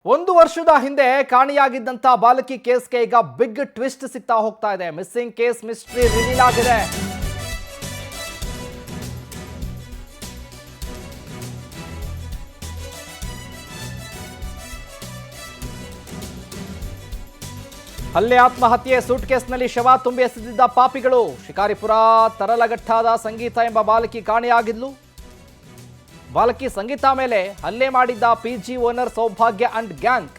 ಒಂದು ವರ್ಷದ ಹಿಂದೆ ಕಾಣೆಯಾಗಿದ್ದಂತ ಬಾಲಕಿ ಕೇಸ್ಗೆ ಈಗ ಬಿಗ್ ಟ್ವಿಸ್ಟ್ ಸಿಗ್ತಾ ಹೋಗ್ತಾ ಇದೆ. ಮಿಸ್ಸಿಂಗ್ ಕೇಸ್ ಮಿಸ್ಟ್ರಿ ರಿವೀಲ್ ಆಗಿದೆ. ಹಲ್ಲೆ ಆತ್ಮಹತ್ಯೆ ಸೂಟ್ ಕೇಸ್ನಲ್ಲಿ ಶವ ತುಂಬಿ ಎಸೆದಿದ್ದ ಪಾಪಿಗಳು. ಶಿಕಾರಿಪುರ ತರಲಘಟ್ಟಾದ ಸಂಗೀತ ಎಂಬ ಬಾಲಕಿ ಕಾಣೆಯಾಗಿದ್ಲು. ಬಾಲಕಿ ಸಂಗೀತ ಮೇಲೆ ಹಲ್ಲೆ ಮಾಡಿದ್ದ ಪಿಜಿ ಓನರ್ ಸೌಭಾಗ್ಯ ಅಂಡ್ ಗ್ಯಾಂಗ್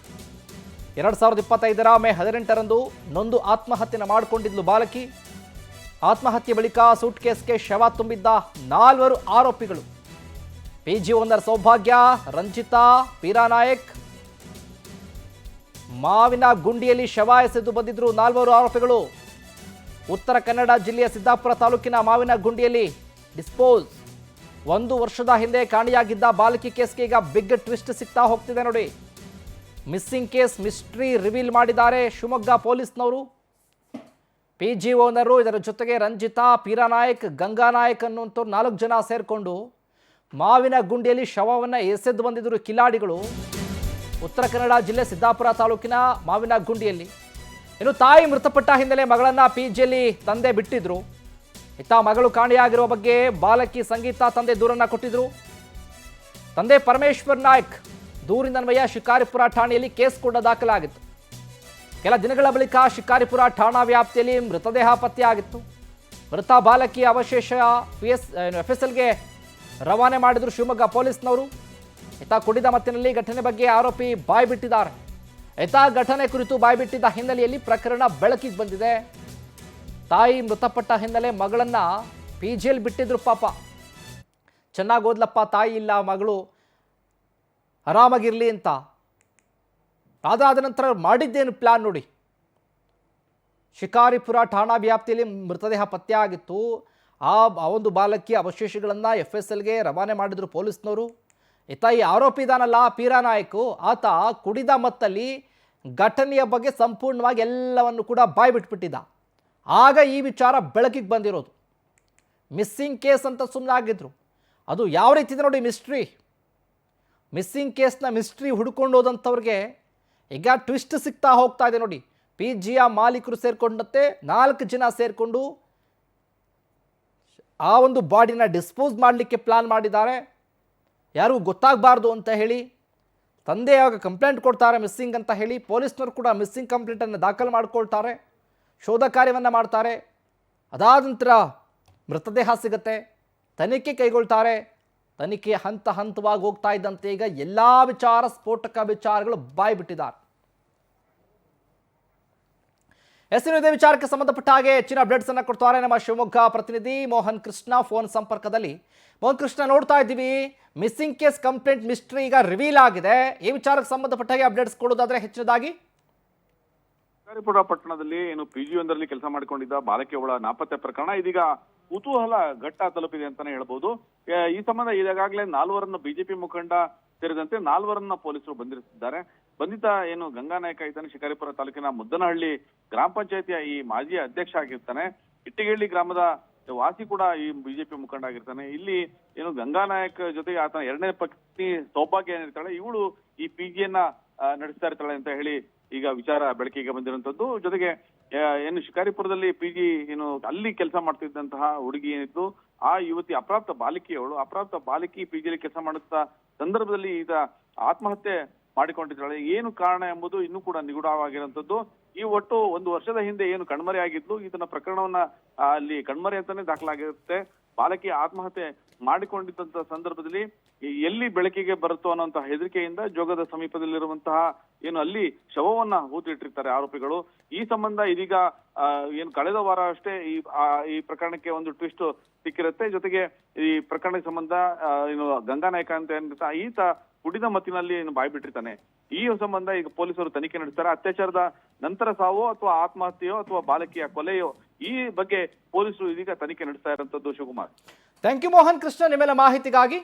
2025ರ ಮೇ 18ರಂದು ನೊಂದು ಆತ್ಮಹತ್ಯೆ ಮಾಡಿಕೊಂಡಿದ್ಲು ಬಾಲಕಿ. ಆತ್ಮಹತ್ಯೆ ಬಳಿಕ ಸೂಟ್ ಕೇಸ್ಗೆ ಶವ ತುಂಬಿದ್ದ 4 ಆರೋಪಿಗಳು. ಪಿಜಿ ಓನರ್ ಸೌಭಾಗ್ಯ, ರಂಜಿತಾ, ಪೀರಾನಾಯಕ್, ಮಾವಿನ ಗುಂಡಿಯಲ್ಲಿ ಶವ ಎಸೆದು ಬಂದಿದ್ರು 4 ಆರೋಪಿಗಳು. ಉತ್ತರ ಕನ್ನಡ ಜಿಲ್ಲೆಯ ಸಿದ್ದಾಪುರ ತಾಲೂಕಿನ ಮಾವಿನ ಗುಂಡಿಯಲ್ಲಿ ಡಿಸ್ಪೋಸ್. ಒಂದು ವರ್ಷದ ಹಿಂದೆ ಕಾಣೆಯಾಗಿದ್ದ ಬಾಲಕಿ ಕೇಸ್ಗೆ ಈಗ ಬಿಗ್ ಟ್ವಿಸ್ಟ್ ಸಿಗ್ತಾ ಹೋಗ್ತಿದೆ ನೋಡಿ. ಮಿಸ್ಸಿಂಗ್ ಕೇಸ್ ಮಿಸ್ಟ್ರಿ ರಿವೀಲ್ ಮಾಡಿದ್ದಾರೆ ಶಿವಮೊಗ್ಗ ಪೊಲೀಸ್ನವರು. ಪಿಜಿ ಓನರು, ಇದರ ಜೊತೆಗೆ ರಂಜಿತಾ, ಪೀರಾನಾಯಕ್, ಗಂಗಾನಾಯಕ್ ಅನ್ನುವಂಥವ್ರು 4 ಜನ ಸೇರಿಕೊಂಡು ಮಾವಿನ ಗುಂಡಿಯಲ್ಲಿ ಶವವನ್ನು ಎಸೆದು ಬಂದಿದ್ರು ಕಿಲಾಡಿಗಳು. ಉತ್ತರ ಕನ್ನಡ ಜಿಲ್ಲೆ ಸಿದ್ದಾಪುರ ತಾಲೂಕಿನ ಮಾವಿನ ಗುಂಡಿಯಲ್ಲಿ. ಇನ್ನು ತಾಯಿ ಮೃತಪಟ್ಟ ಹಿನ್ನೆಲೆ ಮಗಳನ್ನ ಪಿಜಿಯಲ್ಲಿ ತಂದೆ ಬಿಟ್ಟಿದ್ರು. ಇತ್ತ ಮಗಳು ಕಾಣೆಯಾಗಿರುವ ಬಗ್ಗೆ ಬಾಲಕಿ ಸಂಗೀತ ತಂದೆ ದೂರನ್ನ ಕೊಟ್ಟಿದ್ರು. ತಂದೆ ಪರಮೇಶ್ವರ್ ನಾಯ್ಕ್ ದೂರಿನನ್ವಯ ಶಿಕಾರಿಪುರ ಠಾಣೆಯಲ್ಲಿ ಕೇಸ್ ಕೂಡ ದಾಖಲಾಗಿತ್ತು. ಕೆಲ ದಿನಗಳ ಬಳಿಕ ಶಿಕಾರಿಪುರ ಠಾಣಾ ವ್ಯಾಪ್ತಿಯಲ್ಲಿ ಮೃತದೇಹ ಪತ್ತೆಯಾಗಿತ್ತು. ಮೃತ ಬಾಲಕಿಯ ಅವಶೇಷ FSLಗೆ ರವಾನೆ ಮಾಡಿದ್ರು ಶಿವಮೊಗ್ಗ ಪೊಲೀಸ್ನವರು. ಇತ್ತ ಕುಡಿದ ಮತ್ತಿನಲ್ಲಿ ಘಟನೆ ಬಗ್ಗೆ ಆರೋಪಿ ಬಾಯ್ಬಿಟ್ಟಿದ್ದಾರೆ. ಇತ್ತ ಘಟನೆ ಕುರಿತು ಬಾಯ್ಬಿಟ್ಟಿದ್ದ ಹಿನ್ನೆಲೆಯಲ್ಲಿ ಪ್ರಕರಣ ಬೆಳಕಿಗೆ ಬಂದಿದೆ. ತಾಯಿ ಮೃತಪಟ್ಟ ಹಿನ್ನೆಲೆ ಮಗಳನ್ನ ಪಿಜಿಯಲ್ಲಿ ಬಿಟ್ಟಿದ್ರು. ಪಾಪ ಚೆನ್ನಾಗಿ ಓದ್ಲಪ್ಪ, ತಾಯಿ ಇಲ್ಲ, ಮಗಳು ಆರಾಮಾಗಿರ್ಲಿ ಅಂತ. ಅದಾದ ನಂತರ ಮಾಡಿದ್ದೇನು ಪ್ಲಾನ್ ನೋಡಿ. ಶಿಕಾರಿಪುರ ಠಾಣಾ ವ್ಯಾಪ್ತಿಯಲ್ಲಿ ಮೃತದೇಹ ಪತ್ತೆ ಆಗಿತ್ತು. ಆ ಒಂದು ಬಾಲಕಿ ಅವಶೇಷಗಳನ್ನು FSLಗೆ ರವಾನೆ ಮಾಡಿದ್ರು ಪೊಲೀಸ್ನವರು. ಇತ್ತ ಈ ಆರೋಪಿ ಇದಾನಲ್ಲ ಪೀರಾನಾಯಕು, ಆತ ಕುಡಿದ ಮತ್ತಲ್ಲಿ ಘಟನೆಯ ಬಗ್ಗೆ ಸಂಪೂರ್ಣವಾಗಿ ಎಲ್ಲವನ್ನು ಕೂಡ ಬಾಯ್ಬಿಟ್ಬಿಟ್ಟಿದ್ದ. ಆಗ ಈ ವಿಚಾರ ಬೆಳಕಿಗೆ ಬಂದಿರೋದು. ಮಿಸ್ಸಿಂಗ್ ಕೇಸ್ ಅಂತ ಸುಮ್ಮನೆ ಆಗಿದ್ರು. ಅದು ಯಾವ ರೀತಿ ಇದೆ ನೋಡಿ ಮಿಸ್ಟ್ರಿ. ಮಿಸ್ಸಿಂಗ್ ಕೇಸ್ನ ಮಿಸ್ಟ್ರಿ ಹುಡ್ಕೊಂಡು ಹೋದಂಥವ್ರಿಗೆ ಈಗ ಟ್ವಿಸ್ಟ್ ಸಿಗ್ತಾ ಹೋಗ್ತಾ ಇದೆ ನೋಡಿ. ಪಿಜಿಯ ಮಾಲೀಕರು ಸೇರಿಕೊಂಡಂತೆ 4 ಜನ ಸೇರಿಕೊಂಡು ಆ ಒಂದು ಬಾಡಿನ ಡಿಸ್ಪೋಸ್ ಮಾಡಲಿಕ್ಕೆ ಪ್ಲಾನ್ ಮಾಡಿದ್ದಾರೆ. ಯಾರಿಗೂ ಗೊತ್ತಾಗಬಾರ್ದು ಅಂತ ಹೇಳಿ ತಂದೆ ಯಾವಾಗ ಕಂಪ್ಲೇಂಟ್ ಕೊಡ್ತಾರೆ ಮಿಸ್ಸಿಂಗ್ ಅಂತ ಹೇಳಿ, ಪೊಲೀಸ್ನವರು ಕೂಡ ಮಿಸ್ಸಿಂಗ್ ಕಂಪ್ಲೇಂಟನ್ನು ದಾಖಲು ಮಾಡಿಕೊಳ್ತಾರೆ, ಶೋಧ ಕಾರ್ಯವನ್ನು ಮಾಡ್ತಾರೆ. ಅದಾದ ನಂತರ ಮೃತದೇಹ ಸಿಗುತ್ತೆ, ತನಿಖೆ ಕೈಗೊಳ್ತಾರೆ. ತನಿಖೆ ಹಂತ ಹಂತವಾಗಿ ಹೋಗ್ತಾ ಇದ್ದಂತೆ ಈಗ ಎಲ್ಲ ಸ್ಫೋಟಕ ವಿಚಾರಗಳು ಬಾಯ್ಬಿಟ್ಟಿದ್ದಾರೆ. ಇದೇ ವಿಚಾರಕ್ಕೆ ಸಂಬಂಧಪಟ್ಟ ಹಾಗೆ ಹೆಚ್ಚಿನ ಅಪ್ಡೇಟ್ಸ್ ಅನ್ನು ಕೊಡ್ತಾರೆ ನಮ್ಮ ಶಿವಮೊಗ್ಗ ಪ್ರತಿನಿಧಿ ಮೋಹನ್ ಕೃಷ್ಣ ಫೋನ್ ಸಂಪರ್ಕದಲ್ಲಿ. ಮೋಹನ್ ಕೃಷ್ಣ, ನೋಡ್ತಾ ಇದ್ದೀವಿ ಮಿಸ್ಸಿಂಗ್ ಕೇಸ್ ಕಂಪ್ಲೇಂಟ್ ಮಿಸ್ಟ್ರಿ ಈಗ ರಿವೀಲ್ ಆಗಿದೆ. ಈ ವಿಚಾರಕ್ಕೆ ಸಂಬಂಧಪಟ್ಟ ಹಾಗೆ ಅಪ್ಡೇಟ್ಸ್ ಕೊಡೋದಾದ್ರೆ ಹೆಚ್ಚಿನದಾಗಿ. ಶಿಕಾರಿಪುರ ಪಟ್ಟಣದಲ್ಲಿ ಏನು ಪಿಜಿ ಒಂದರಲ್ಲಿ ಕೆಲಸ ಮಾಡಿಕೊಂಡಿದ್ದ ಬಾಲಕಿಯವಳ ನಾಪತ್ತೆ ಪ್ರಕರಣ ಇದೀಗ ಕುತೂಹಲ ಘಟ್ಟ ತಲುಪಿದೆ ಅಂತಾನೆ ಹೇಳ್ಬಹುದು. ಈ ಸಂಬಂಧ ಈಗಾಗಲೇ 4ರನ್ನು ಬಿಜೆಪಿ ಮುಖಂಡ ಸೇರಿದಂತೆ 4ರನ್ನ ಪೊಲೀಸರು ಬಂಧಿಸಿದ್ದಾರೆ. ಬಂಧಿತ ಏನು ಗಂಗಾನಾಯಕ ಇದ್ದಾನೆ, ಶಿಕಾರಿಪುರ ತಾಲೂಕಿನ ಮುದ್ದನಹಳ್ಳಿ ಗ್ರಾಮ ಪಂಚಾಯತಿಯ ಈ ಮಾಜಿ ಅಧ್ಯಕ್ಷ ಆಗಿರ್ತಾನೆ. ಇಟ್ಟಿಗೇಳಿ ಗ್ರಾಮದ ವಾಸಿ ಕೂಡ ಈ ಬಿಜೆಪಿ ಮುಖಂಡ ಆಗಿರ್ತಾನೆ. ಇಲ್ಲಿ ಏನು ಗಂಗಾನಾಯಕ್ ಜೊತೆಗೆ ಆತನ 2ನೇ ಪತ್ನಿ ಸೌಭಾಗ್ಯ ಏನಿರ್ತಾಳೆ, ಇವಳು ಈ ಪಿಜಿಯನ್ನ ನಡೆಸ್ತಾ ಇರ್ತಾಳೆ ಅಂತ ಹೇಳಿ ಈಗ ವಿಚಾರ ಬೆಳಕಿಗೆ ಬಂದಿರುವಂತದ್ದು. ಜೊತೆಗೆ ಏನು ಶಿಕಾರಿಪುರದಲ್ಲಿ ಪಿಜಿ ಏನು ಅಲ್ಲಿ ಕೆಲಸ ಮಾಡ್ತಿದ್ದಂತಹ ಹುಡುಗಿ ಏನಿತ್ತು, ಆ ಯುವತಿ ಅಪ್ರಾಪ್ತ ಬಾಲಕಿ ಪಿಜಿಯಲ್ಲಿ ಕೆಲಸ ಮಾಡುತ್ತಾ ಸಂದರ್ಭದಲ್ಲಿ ಈಗ ಆತ್ಮಹತ್ಯೆ ಮಾಡಿಕೊಂಡಿದ್ದಾಳೆ. ಏನು ಕಾರಣ ಎಂಬುದು ಇನ್ನೂ ಕೂಡ ನಿಗೂಢವಾಗಿರುವಂತದ್ದು. ಈ ಒಟ್ಟು 1 ವರ್ಷದ ಹಿಂದೆ ಏನು ಕಣ್ಮರೆ ಆಗಿದ್ಲು, ಇದನ್ನ ಪ್ರಕರಣವನ್ನ ಅಲ್ಲಿ ಕಣ್ಮರೆ ಅಂತಾನೆ ದಾಖಲಾಗಿರುತ್ತೆ. ಬಾಲಕಿ ಆತ್ಮಹತ್ಯೆ ಮಾಡಿಕೊಂಡಿದ್ದಂತ ಸಂದರ್ಭದಲ್ಲಿ ಎಲ್ಲಿ ಬೆಳಕಿಗೆ ಬರುತ್ತೋ ಅನ್ನೋಂತ ಹೆದರಿಕೆಯಿಂದ ಜೋಗದ ಸಮೀಪದಲ್ಲಿರುವಂತಹ ಏನು ಅಲ್ಲಿ ಶವವನ್ನ ಹೂತಿಟ್ಟಿರ್ತಾರೆ ಆರೋಪಿಗಳು. ಈ ಸಂಬಂಧ ಇದೀಗ ಏನು ಕಳೆದ ವಾರ ಅಷ್ಟೇ ಈ ಪ್ರಕರಣಕ್ಕೆ ಒಂದು ಟ್ವಿಸ್ಟ್ ಸಿಕ್ಕಿರುತ್ತೆ. ಜೊತೆಗೆ ಈ ಪ್ರಕರಣಕ್ಕೆ ಸಂಬಂಧ ಏನು ಗಂಗಾನಾಯಕ ಅಂತ ಏನಿರ್ತ ಈತ ಕುಡಿದ ಮತ್ತಿನಲ್ಲಿ ಏನು ಬಾಯ್ಬಿಟ್ಟಿರ್ತಾನೆ. ಈ ಸಂಬಂಧ ಈಗ ಪೊಲೀಸರು ತನಿಖೆ ನಡೆಸ್ತಾರೆ. ಅತ್ಯಾಚಾರದ ನಂತರ ಸಾವೋ ಅಥವಾ ಆತ್ಮಹತ್ಯೆಯೋ ಅಥವಾ ಬಾಲಕಿಯ ಕೊಲೆಯೋ ಈ ಬಗ್ಗೆ ಪೊಲೀಸರು ಇದೀಗ ತನಿಖೆ ನಡೆಸ್ತಾ ಇರುವಂತದ್ದು. ಶಿವಕುಮಾರ್, ಥ್ಯಾಂಕ್ ಯು ಮೋಹನ್ ಕೃಷ್ಣ ನಿಮ್ಮೆಲ್ಲ ಮಾಹಿತಿಗಾಗಿ.